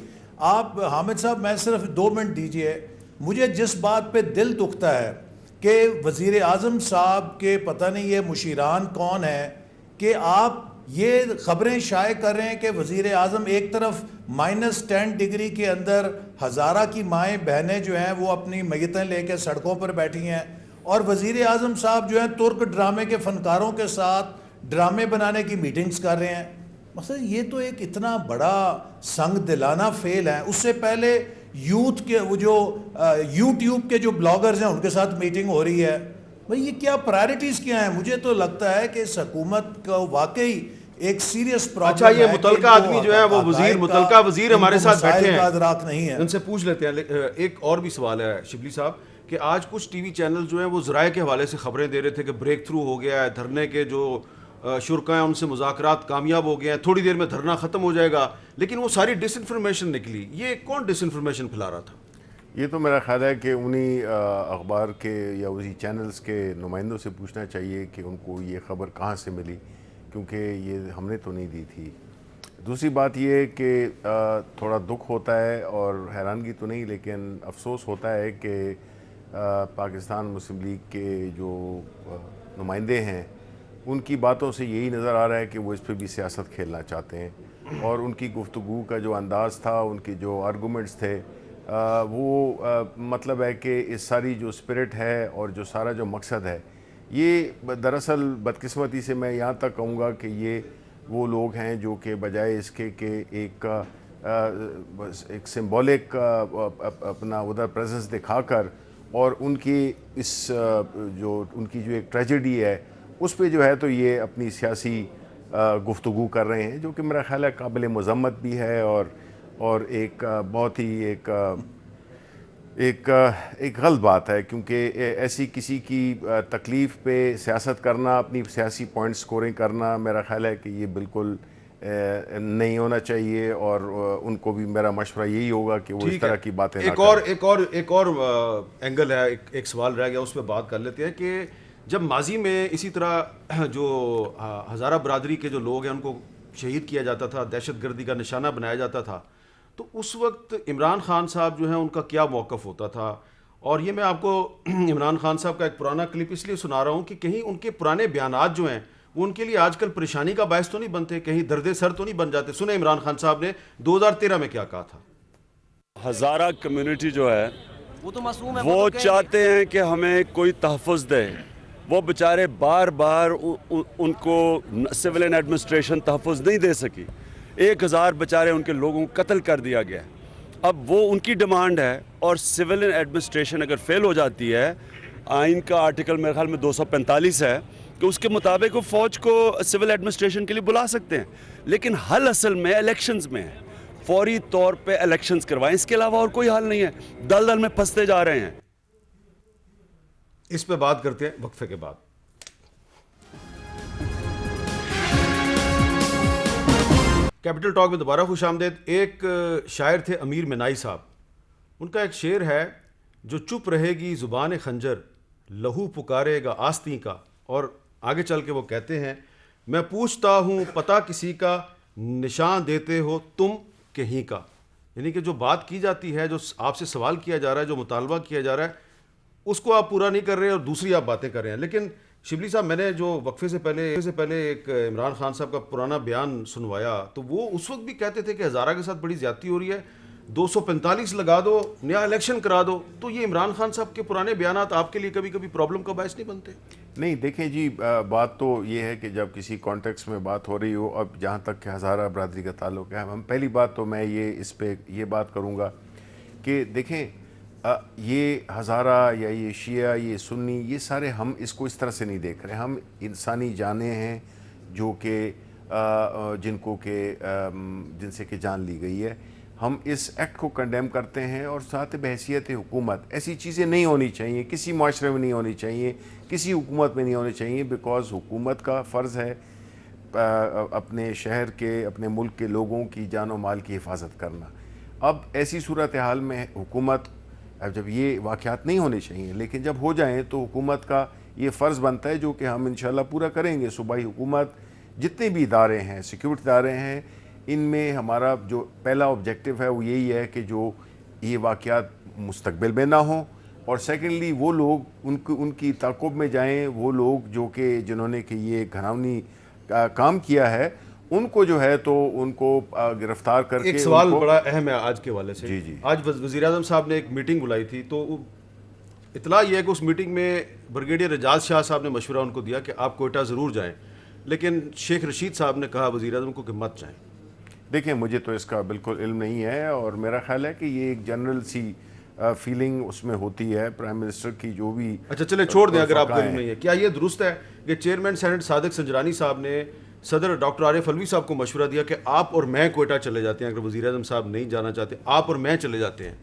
آپ حامد صاحب میں صرف 2 منٹ دیجئے، مجھے جس بات پہ دل دکھتا ہے کہ وزیر اعظم صاحب کے پتہ نہیں یہ مشیران کون ہیں کہ آپ یہ خبریں شائع کر رہے ہیں کہ وزیر اعظم ایک طرف -10 ڈگری کے اندر ہزارہ کی مائیں بہنیں جو ہیں وہ اپنی میتیں لے کے سڑکوں پر بیٹھی ہیں، اور وزیر اعظم صاحب جو ہیں ترک ڈرامے کے فنکاروں کے ساتھ ڈرامے بنانے کی میٹنگز کر رہے ہیں۔ مثلا یہ تو ایک اتنا بڑا سنگ دلانہ فیل ہے۔ اس سے پہلے یوتھ کے وہ جو یوٹیوب کے جو بلاگرز ہیں ان کے ساتھ میٹنگ ہو رہی ہے۔ بھئی یہ کیا پرائرٹیز کیا ہیں؟ مجھے تو لگتا ہے کہ اس حکومت کا واقعی ایک سیریس پرابلم اچھا ہے۔ یہ متعلقہ آدمی جو ہے وہ متعلقہ وزیر ہمارے ساتھ بیٹھے ہیں، ادراک نہیں ہے، ان سے پوچھ لیتے ہیں۔ ایک اور بھی سوال ہے شبلی صاحب کہ آج کچھ ٹی وی چینل جو ہیں وہ ذرائع کے حوالے سے خبریں دے رہے تھے کہ بریک تھرو ہو گیا ہے، دھرنے کے جو شرکاء ہیں ان سے مذاکرات کامیاب ہو گئے ہیں، تھوڑی دیر میں دھرنا ختم ہو جائے گا، لیکن وہ ساری ڈس انفارمیشن نکلی۔ یہ کون ڈس انفارمیشن پھیلا رہا تھا؟ یہ تو میرا خیال ہے کہ انہی اخبار کے یا اسی چینلز کے نمائندوں سے پوچھنا چاہیے کہ ان کو یہ خبر کہاں سے ملی، کیونکہ یہ ہم نے تو نہیں دی تھی۔ دوسری بات یہ ہے کہ تھوڑا دکھ ہوتا ہے اور حیرانگی تو نہیں لیکن افسوس ہوتا ہے کہ پاکستان مسلم لیگ کے جو نمائندے ہیں ان کی باتوں سے یہی نظر آ رہا ہے کہ وہ اس پہ بھی سیاست کھیلنا چاہتے ہیں، اور ان کی گفتگو کا جو انداز تھا، ان کے جو آرگومنٹس تھے، وہ مطلب ہے کہ اس ساری جو اسپرٹ ہے اور جو سارا جو مقصد ہے، یہ دراصل بدقسمتی سے میں یہاں تک کہوں گا کہ یہ وہ لوگ ہیں جو کہ بجائے اس کے کہ ایک سمبولک اپنا ادھر پریزنس دکھا کر اور ان کی اس جو ان کی جو ایک ٹریجڈی ہے اس پہ جو ہے تو یہ اپنی سیاسی گفتگو کر رہے ہیں، جو کہ میرا خیال ہے قابل مذمت بھی ہے اور ایک بہت ہی ایک غلط بات ہے، کیونکہ ایسی کسی کی تکلیف پہ سیاست کرنا، اپنی سیاسی پوائنٹ سکورنگ کرنا، میرا خیال ہے کہ یہ بالکل نہیں ہونا چاہیے, اور ان کو بھی میرا مشورہ یہی ہوگا کہ وہ اس طرح کی باتیں نہ کریں. ایک اور اینگل ہے, ایک سوال رہ گیا, اس پہ بات کر لیتے ہیں کہ جب ماضی میں اسی طرح جو ہزارہ برادری کے جو لوگ ہیں ان کو شہید کیا جاتا تھا, دہشت گردی کا نشانہ بنایا جاتا تھا, تو اس وقت عمران خان صاحب جو ہیں ان کا کیا موقف ہوتا تھا؟ اور یہ میں آپ کو عمران خان صاحب کا ایک پرانا کلپ اس لیے سنا رہا ہوں کہ کہیں ان کے پرانے بیانات جو ہیں وہ ان کے لیے آج کل پریشانی کا باعث تو نہیں بنتے, کہیں درد سر تو نہیں بن جاتے. سنیں عمران خان صاحب نے 2013 میں کیا کہا تھا. ہزارہ کمیونٹی جو ہے وہ چاہتے ہیں کہ ہمیں کوئی تحفظ دے. وہ بیچارے بار بار ان کو سولین ایڈمنسٹریشن تحفظ نہیں دے سکی. 1000 بیچارے ان کے لوگوں کو قتل کر دیا گیا. اب وہ ان کی ڈیمانڈ ہے, اور سولین ایڈمنسٹریشن اگر فیل ہو جاتی ہے, آئین کا آرٹیکل میرے خیال میں 245 ہے کہ اس کے مطابق وہ فوج کو سول ایڈمنسٹریشن کے لیے بلا سکتے ہیں, لیکن حل اصل میں الیکشنز میں ہے. فوری طور پہ الیکشنز کروائیں, اس کے علاوہ اور کوئی حل نہیں ہے. دلدل میں پھنستے جا رہے ہیں. اس پہ بات کرتے ہیں وقفے کے بعد. کیپٹل ٹاک میں دوبارہ خوش آمدید. ایک شاعر تھے امیر منائی صاحب, ان کا ایک شعر ہے, جو چپ رہے گی زبان خنجر, لہو پکارے گا آستین کا. اور آگے چل کے وہ کہتے ہیں, میں پوچھتا ہوں پتہ کسی کا, نشان دیتے ہو تم کہیں کا. یعنی کہ جو بات کی جاتی ہے, جو آپ سے سوال کیا جا رہا ہے, جو مطالبہ کیا جا رہا ہے, اس کو آپ پورا نہیں کر رہے اور دوسری آپ باتیں کر رہے ہیں. لیکن شبلی صاحب, میں نے جو وقفے سے پہلے ایک عمران خان صاحب کا پرانا بیان سنوایا, تو وہ اس وقت بھی کہتے تھے کہ ہزارہ کے ساتھ بڑی زیادتی ہو رہی ہے, 245 لگا دو, نیا الیکشن کرا دو. تو یہ عمران خان صاحب کے پرانے بیانات آپ کے لیے کبھی کبھی پرابلم کا باعث نہیں بنتے؟ نہیں, دیکھیں جی, بات تو یہ ہے کہ جب کسی کانٹیکس میں بات ہو رہی ہو, اب جہاں تک کہ ہزارہ برادری کا تعلق ہے, ہم پہلی بات تو میں اس پہ یہ بات کروں گا کہ دیکھیں, یہ ہزارہ یا یہ شیعہ, یہ سنی, یہ سارے ہم اس کو اس طرح سے نہیں دیکھ رہے. ہم انسانی جانیں ہیں جو کہ جن سے کہ جان لی گئی ہے. ہم اس ایکٹ کو کنڈیم کرتے ہیں, اور ساتھ بحیثیت حکومت ایسی چیزیں نہیں ہونی چاہیے, کسی معاشرے میں نہیں ہونی چاہیے, کسی حکومت میں نہیں ہونی چاہیے, بیکاز حکومت کا فرض ہے اپنے شہر کے, اپنے ملک کے لوگوں کی جان و مال کی حفاظت کرنا. اب ایسی صورتحال میں حکومت, اب جب یہ واقعات نہیں ہونے چاہیے, لیکن جب ہو جائیں تو حکومت کا یہ فرض بنتا ہے, جو کہ ہم انشاءاللہ پورا کریں گے. صوبائی حکومت, جتنے بھی ادارے ہیں, سیکیورٹی ادارے ہیں, ان میں ہمارا جو پہلا آبجیکٹیو ہے وہ یہی ہے کہ جو یہ واقعات مستقبل میں نہ ہوں, اور سیکنڈلی وہ لوگ ان کی تعاقب میں جائیں, وہ لوگ جو کہ جنہوں نے کہ یہ گھناؤنی کام کیا ہے, ان کو جو ہے تو ان کو گرفتار کر کے. ایک سوال بڑا اہم ہے آج کے حوالے سے. جی. آج وزیر اعظم صاحب نے ایک میٹنگ بلائی تھی, تو اطلاع یہ ہے کہ اس میٹنگ میں بریگیڈیئر اعجاز شاہ صاحب نے مشورہ ان کو دیا کہ آپ کوئٹہ ضرور جائیں, لیکن شیخ رشید صاحب نے کہا وزیر اعظم کو کہ مت جائیں. دیکھیں, مجھے تو اس کا بالکل علم نہیں ہے, اور میرا خیال ہے کہ یہ ایک جنرل سی فیلنگ اس میں ہوتی ہے پرائم منسٹر کی, جو بھی. اچھا چلے چھوڑ دیں اگر آپ کو علم نہیں ہے. کیا یہ درست ہے کہ چیئرمین سینٹ صادق سنجرانی صاحب نے صدر ڈاکٹر عارف علوی صاحب کو مشورہ دیا کہ آپ اور میں کوئٹہ چلے جاتے ہیں, اگر وزیر اعظم صاحب نہیں جانا چاہتے, آپ اور میں چلے جاتے ہیں؟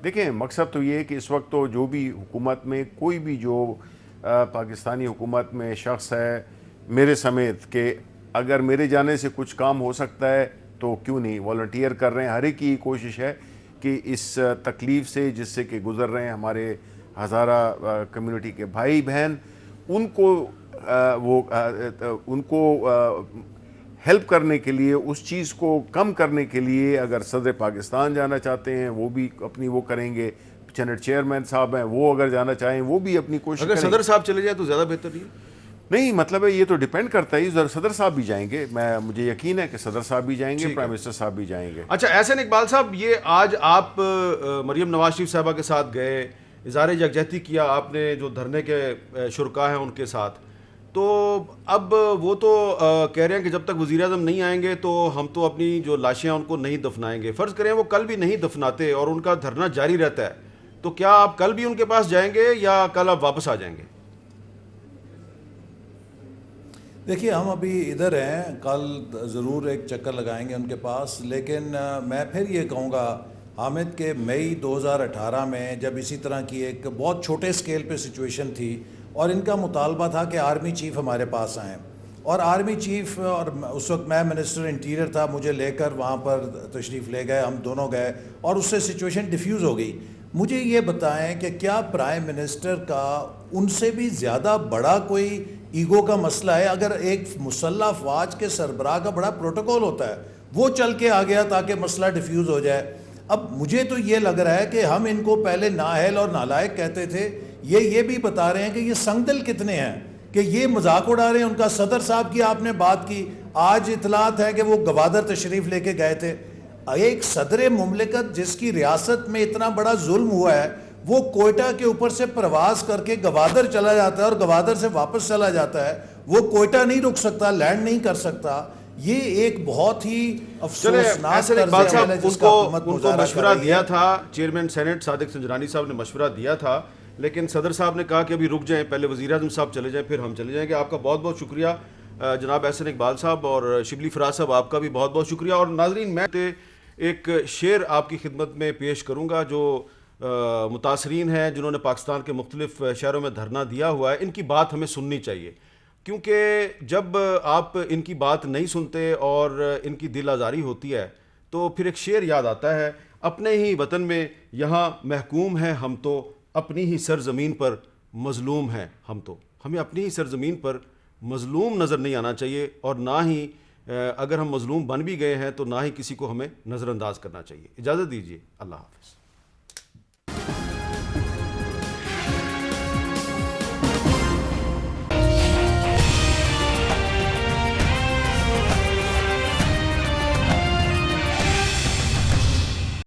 دیکھیں, مقصد تو یہ ہے کہ اس وقت تو جو بھی حکومت میں کوئی بھی جو پاکستانی حکومت میں شخص ہے میرے سمیت, کہ اگر میرے جانے سے کچھ کام ہو سکتا ہے تو کیوں نہیں, والنٹیئر کر رہے ہیں. ہر ایک کی کوشش ہے کہ اس تکلیف سے جس سے کہ گزر رہے ہیں ہمارے ہزارہ کمیونٹی کے بھائی بہن, ان کو ہیلپ کرنے کے لیے, اس چیز کو کم کرنے کے لیے اگر صدر پاکستان جانا چاہتے ہیں وہ بھی اپنی وہ کریں گے, سینٹ چیئرمین صاحب ہیں وہ اگر جانا چاہیں وہ بھی اپنی کوشش کریں. اگر صدر صاحب چلے جائیں تو زیادہ بہتر نہیں, مطلب ہے یہ تو ڈیپینڈ کرتا ہے, صدر صاحب بھی جائیں گے, مجھے یقین ہے کہ صدر صاحب بھی جائیں گے, پرائم منسٹر صاحب بھی جائیں گے. اچھا احسن اقبال صاحب, یہ آج آپ مریم نواز شریف صاحبہ کے ساتھ گئے, اظہار یکجہتی کیا آپ نے جو دھرنے کے شرکا ہیں ان کے ساتھ, تو اب وہ تو کہہ رہے ہیں کہ جب تک وزیر اعظم نہیں آئیں گے تو ہم تو اپنی جو لاشیں ہیں ان کو نہیں دفنائیں گے. فرض کریں وہ کل بھی نہیں دفناتے اور ان کا دھرنا جاری رہتا ہے, تو کیا آپ کل بھی ان کے پاس جائیں گے یا کل آپ واپس آ جائیں گے؟ دیکھیے, ہم ابھی ادھر ہیں, کل ضرور ایک چکر لگائیں گے ان کے پاس, لیکن میں پھر یہ کہوں گا حامد کہ مئی 2018 میں جب اسی طرح کی ایک بہت چھوٹے سکیل پہ سچویشن تھی اور ان کا مطالبہ تھا کہ آرمی چیف ہمارے پاس آئیں, اور آرمی چیف اور اس وقت میں منسٹر انٹیریئر تھا, مجھے لے کر وہاں پر تشریف لے گئے, ہم دونوں گئے اور اس سے سچویشن ڈیفیوز ہو گئی. مجھے یہ بتائیں کہ کیا پرائم منسٹر کا ان سے بھی زیادہ بڑا کوئی ایگو کا مسئلہ ہے؟ اگر ایک مسلح افواج کے سربراہ کا بڑا پروٹوکول ہوتا ہے, وہ چل کے آ گیا تاکہ مسئلہ ڈیفیوز ہو جائے. اب مجھے تو یہ لگ رہا ہے کہ ہم ان کو پہلے نااہل اور نالائق کہتے تھے, یہ بھی بتا رہے ہیں کہ یہ سنگ دل کتنے ہیں کہ یہ مذاق اڑا رہے ہیں. ان کا صدر صاحب کی آپ نے بات کی, آج اطلاعات ہے کہ وہ گوادر تشریف لے کے گئے تھے. ایک صدر مملکت جس کی ریاست میں اتنا بڑا ظلم ہوا ہے, وہ کوئٹہ کے اوپر سے پرواز کر کے گوادر چلا جاتا ہے اور گوادر سے واپس چلا جاتا ہے. وہ کوئٹہ نہیں رک سکتا, لینڈ نہیں کر سکتا. یہ ایک بہت ہی افسوسناک اقبال صاحب ان کو مشورہ دیا تھا, چیئرمین سینٹ صادق سنجرانی صاحب نے مشورہ دیا تھا, لیکن صدر صاحب نے کہا کہ ابھی رک جائیں, پہلے وزیر اعظم صاحب چلے جائیں پھر ہم چلے جائیں گے. آپ کا بہت بہت شکریہ جناب احسن اقبال صاحب, اور شبلی فراز صاحب آپ کا بھی بہت بہت شکریہ. اور ناظرین, میں ایک شعر آپ کی خدمت میں پیش کروں گا جو متاثرین ہیں جنہوں نے پاکستان کے مختلف شہروں میں دھرنا دیا ہوا ہے. ان کی بات ہمیں سننی چاہیے, کیونکہ جب آپ ان کی بات نہیں سنتے اور ان کی دل آزاری ہوتی ہے تو پھر ایک شعر یاد آتا ہے, اپنے ہی وطن میں یہاں محکوم ہیں ہم تو, اپنی ہی سرزمین پر مظلوم ہیں ہم تو. ہمیں اپنی ہی سرزمین پر مظلوم نظر نہیں آنا چاہیے, اور نہ ہی اگر ہم مظلوم بن بھی گئے ہیں تو نہ ہی کسی کو ہمیں نظر انداز کرنا چاہیے. اجازت دیجیے, اللہ حافظ.